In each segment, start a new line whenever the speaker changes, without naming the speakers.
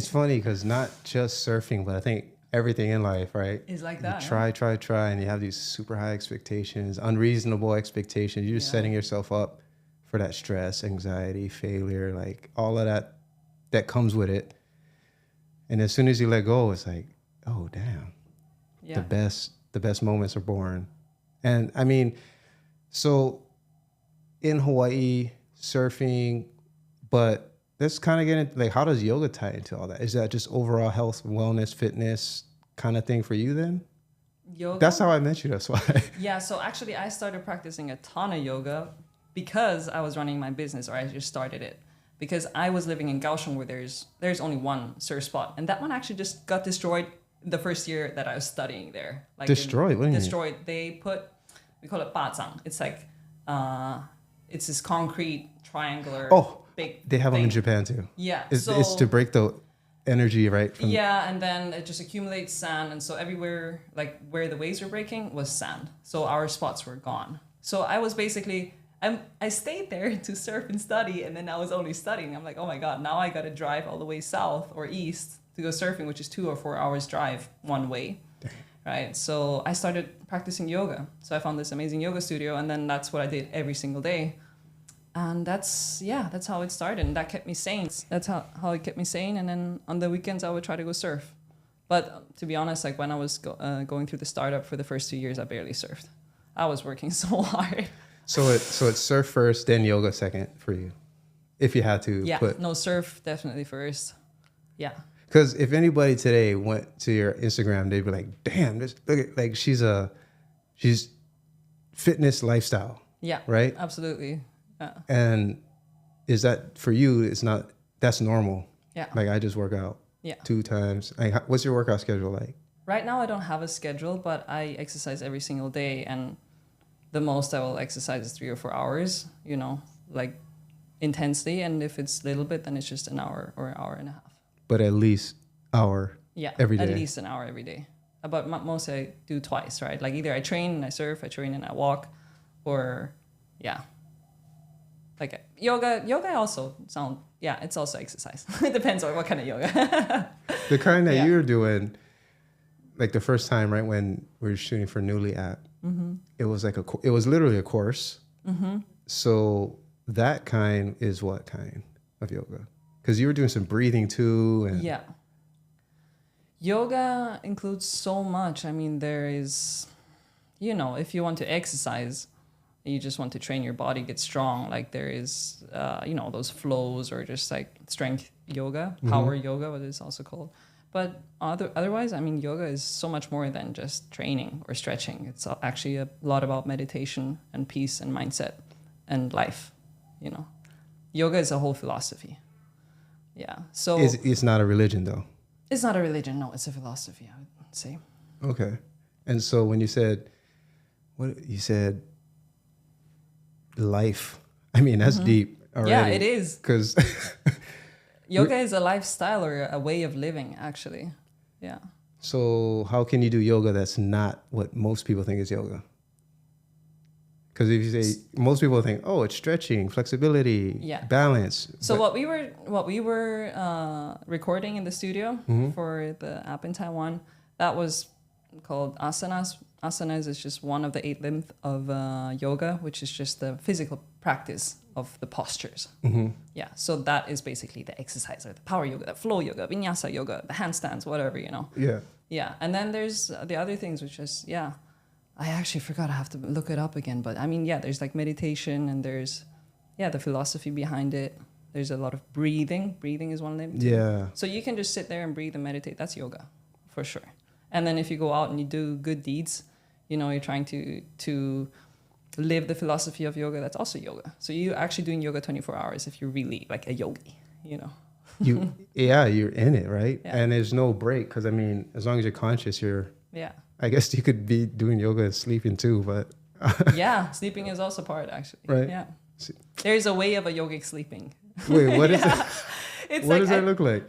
It's funny because not just surfing, but I think everything in life, right?
It's like
You
that.
try, and you have these super high expectations, unreasonable expectations. You're just setting yourself up for that stress, anxiety, failure, like all of that comes with it. And as soon as you let go, it's like, oh damn,
Yeah.
the best moments are born. And I mean, so in Hawaii, surfing, but let's kind of get into like, how does yoga tie into all that? Is that just overall health, wellness, fitness kind of thing for you then?
Yoga?
That's how I met you. That's why.
Yeah, so actually I started practicing a ton of yoga because I was running my business, or I just started it. Because I was living in Kaohsiung where there's only one surf spot. And that one actually just got destroyed the first year that I was studying there. Like
Destroyed? What do you mean?
Destroyed. We call it pazang. It's like, it's this concrete triangular big
They have them in
thing.
Japan too.
Yeah.
It's to break the energy, right?
Yeah, and then it just accumulates sand, and so everywhere, like where the waves were breaking, was sand. So our spots were gone. So I was basically, I stayed there to surf and study, and then I was only studying. I'm like, oh my god, now I got to drive all the way south or east to go surfing, which is 2 or 4 hours drive one way.
Dang.
Right? So I started practicing yoga. So I found this amazing yoga studio, and then that's what I did every single day. And that's how it started, and that kept me sane. That's how it kept me sane. And then on the weekends I would try to go surf. But to be honest, like when I was going through the startup for the first 2 years, I barely surfed. I was working so hard.
So it's surf first, then yoga second for you, if you had to put.
No, surf definitely first. Yeah.
Because if anybody today went to your Instagram, they'd be like, "Damn, look at like she's fitness lifestyle."
Yeah.
Right.
Absolutely. Yeah.
And is that for you? It's not. That's normal.
Yeah.
Like I just work out 2 times. Like, what's your workout schedule like?
Right now I don't have a schedule, but I exercise every single day, and the most I will exercise is 3 or 4 hours. You know, like intensely, and if it's a little bit, then it's just an hour or an hour and a half.
But at least hour.
Yeah,
every day.
At least an hour every day. But mostly I do twice, right? Like either I train and I surf, I train and I walk, or like yoga also it's also exercise. It depends on what kind of yoga.
The kind that you're doing, like the first time, right, when we were shooting for Newly app, it was like it was literally a course. Mm-hmm. So that kind is what kind of yoga? Because you were doing some breathing too. And
yeah. Yoga includes so much. I mean, there is, if you want to exercise, you just want to train your body, get strong. Like there is, those flows or just like strength yoga, power yoga, what it's also called. But otherwise, I mean, yoga is so much more than just training or stretching. It's actually a lot about meditation and peace and mindset and life, Yoga is a whole philosophy. Yeah. So
it's not a religion though.
It's not a religion. No, it's a philosophy, I would say.
Okay. And so when you said life, I mean, that's deep already.
Yeah, it is.
Because
yoga is a lifestyle or a way of living, actually. Yeah.
So how can you do yoga that's not what most people think is yoga? Because if you say, most people think, oh, it's stretching, flexibility, balance.
So what we were recording in the studio for the app in Taiwan, that was called asanas. Asanas is just one of the 8 limbs of yoga, which is just the physical practice of the postures. Mm-hmm. Yeah, so that is basically the exercise, or the power yoga, the flow yoga, vinyasa yoga, the handstands, whatever,
Yeah.
Yeah, and then there's the other things, which is, I actually forgot. I have to look it up again. But I mean, there's like meditation, and there's, the philosophy behind it. There's a lot of breathing. Breathing is one of them.
Yeah.
So you can just sit there and breathe and meditate. That's yoga, for sure. And then if you go out and you do good deeds, you're trying to live the philosophy of yoga. That's also yoga. So you're actually doing yoga 24 hours if you're really like a yogi,
You're in it, right?
Yeah.
And there's no break because, I mean, as long as you're conscious,
Yeah.
I guess you could be doing yoga and sleeping too, but...
Yeah, sleeping is also part, actually.
Right.
Yeah. There's a way of a yogic sleeping.
Wait, what is it?
What
does that look like?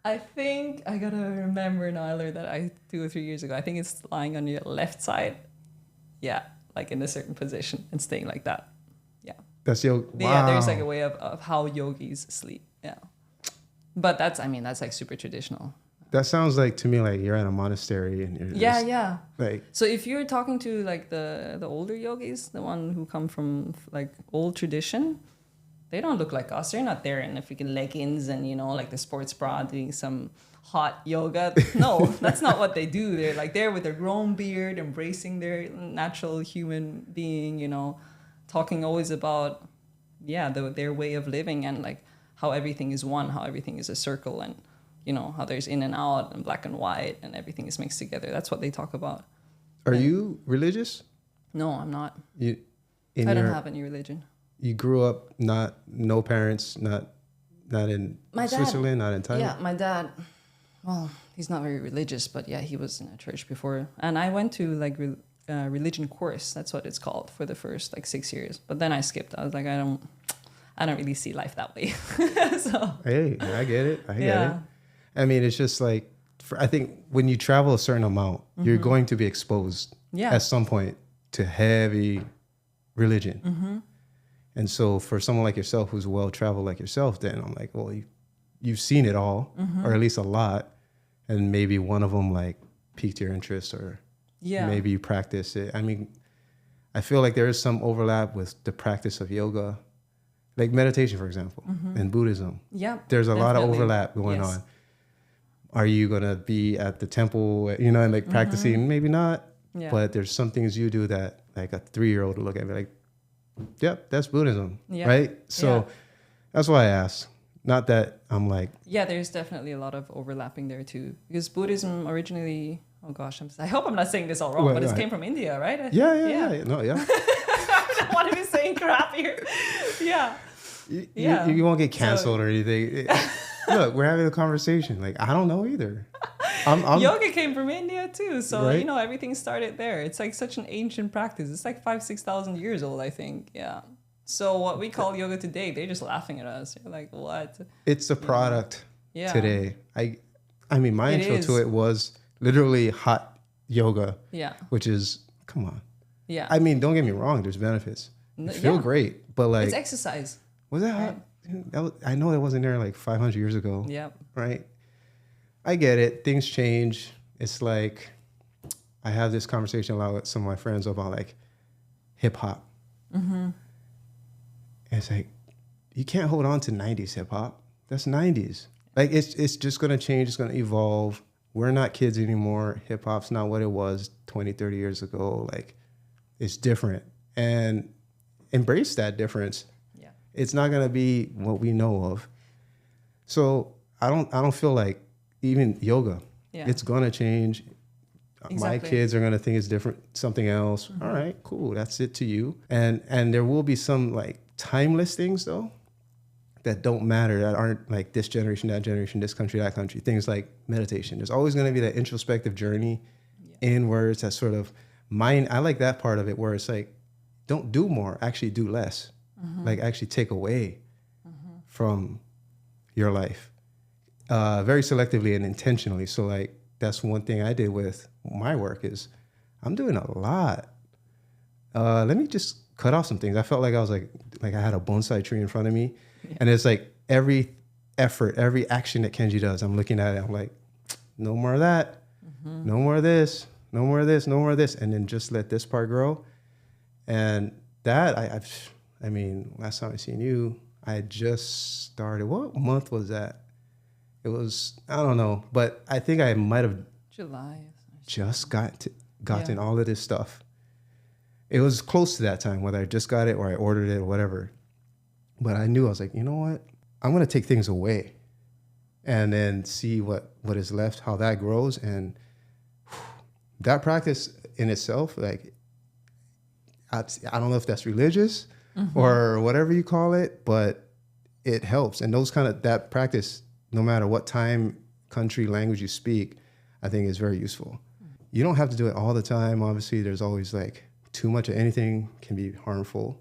I think I gotta remember now. I learned that 2 or 3 years ago. I think it's lying on your left side. Yeah, like in a certain position and staying like that. Yeah.
That's yoga. Wow.
Yeah, there's like a way of how yogis sleep. Yeah. But that's like super traditional.
That sounds like to me like you're at a monastery and you're
Yeah.
like.
So if you're talking to like the older yogis, the one who come from like old tradition, they don't look like us. They're not there in the freaking leggings and, you know, like the sports bra doing some hot yoga. No, that's not what they do. They're like there with their grown beard, embracing their natural human being, you know, talking always about, their way of living and like how everything is one, how everything is a circle, and, you know, how there's in and out and black and white and everything is mixed together. That's what they talk about.
Are you religious?
No, I'm not.
I
don't have any religion.
You grew up no parents, not in Switzerland, not in Thailand?
Yeah, my dad, well, he's not very religious, but yeah, he was in a church before. And I went to like religion course, that's what it's called, for the first like 6 years. But then I skipped. I was like, I don't really see life that way. So
hey, I get it. I get it. I mean, it's just like, I think when you travel a certain amount, you're going to be exposed at some point to heavy religion. Mm-hmm. And so for someone like yourself who's well-traveled like yourself, then I'm like, well, you've seen it all, or at least a lot, and maybe one of them like piqued your interest, or maybe you practice it. I mean, I feel like there is some overlap with the practice of yoga, like meditation, for example, and Buddhism.
Yeah,
there's a lot of overlap going on. Are you going to be at the temple, you know, and like practicing? Maybe not. Yeah. But there's some things you do that like a 3-year-old will look at me like, yep, that's Buddhism, right? So that's why I asked. Not that I'm like...
Yeah, there's definitely a lot of overlapping there too. Because Buddhism originally... Oh gosh, I hope I'm not saying this all wrong, but it came from India, right?
Yeah. No, yeah.
I don't want to be saying crap here. Yeah.
You won't get canceled or anything. Look, we're having a conversation. Like, I don't know either.
Yoga came from India too, so you know, everything started there. It's like such an ancient practice. It's like 5,000-6,000 years old, I think. Yeah. So what we call yoga today, they're just laughing at us. You're like, what?
It's a product today. I mean, my intro to it was literally hot yoga. Yeah. Which is, come on. Yeah. I mean, don't get me wrong. There's benefits. You feel great, but like,
it's exercise.
Was that hot? I know that wasn't there like 500 years ago. Yep. Right. I get it. Things change. It's like, I have this conversation a lot with some of my friends about like hip hop. Mm-hmm. And it's like, you can't hold on to 90s hip hop. That's 90s. Like, it's just going to change. It's going to evolve. We're not kids anymore. Hip hop's not what it was 20, 30 years ago. Like, it's different. And embrace that difference. Yeah. It's not going to be what we know of. So I don't feel like even yoga, it's going to change. Exactly. My kids are going to think it's different, something else. Mm-hmm. All right, cool. That's it to you. And there will be some like timeless things though that don't matter, that aren't like this generation, that generation, this country, that country. Things like meditation. There's always going to be that introspective journey inwards, that sort of mind. I like that part of it where it's like, don't do more, actually do less. Mm-hmm. Like actually take away from your life very selectively and intentionally. So like, that's one thing I did with my work is I'm doing a lot. Let me just cut off some things. I felt like I was like I had a bonsai tree in front of me. Yeah. And it's like every effort, every action that Kenji does, I'm looking at it. I'm like, no more of that. Mm-hmm. No more of this. No more of this. No more of this. And then just let this part grow. And that, I mean, last time I seen you, I just started. What month was that? It was, I don't know, but I think I might have
July.
Just gotten all of this stuff. It was close to that time, whether I just got it or I ordered it or whatever. But I knew, I was like, you know what? I'm going to take things away and then see what is left, how that grows. And that practice in itself, like, I don't know if that's religious or whatever you call it, but it helps. And that practice, no matter what time, country, language you speak, I think is very useful. You don't have to do it all the time. Obviously, there's always like too much of anything can be harmful,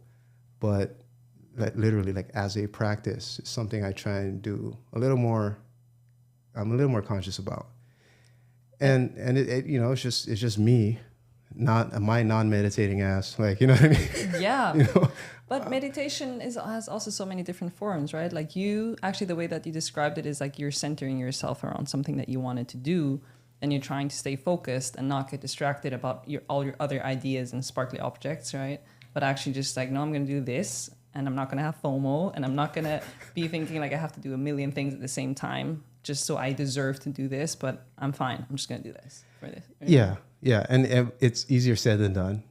but like literally like as a practice, it's something I try and do a little more. I'm a little more conscious about. And it you know, it's just me. not my non-meditating ass. Like, you know what I mean?
Yeah.
You know?
But meditation has also so many different forms, right? Like you, actually the way that you described it is like you're centering yourself around something that you wanted to do, and you're trying to stay focused and not get distracted about all your other ideas and sparkly objects, right? But actually just like, no, I'm going to do this, and I'm not going to have FOMO, and I'm not going to be thinking like I have to do a million things at the same time just so I deserve to do this, but I'm fine. I'm just going to do this for this. Right?
Yeah. Yeah. And it's easier said than done.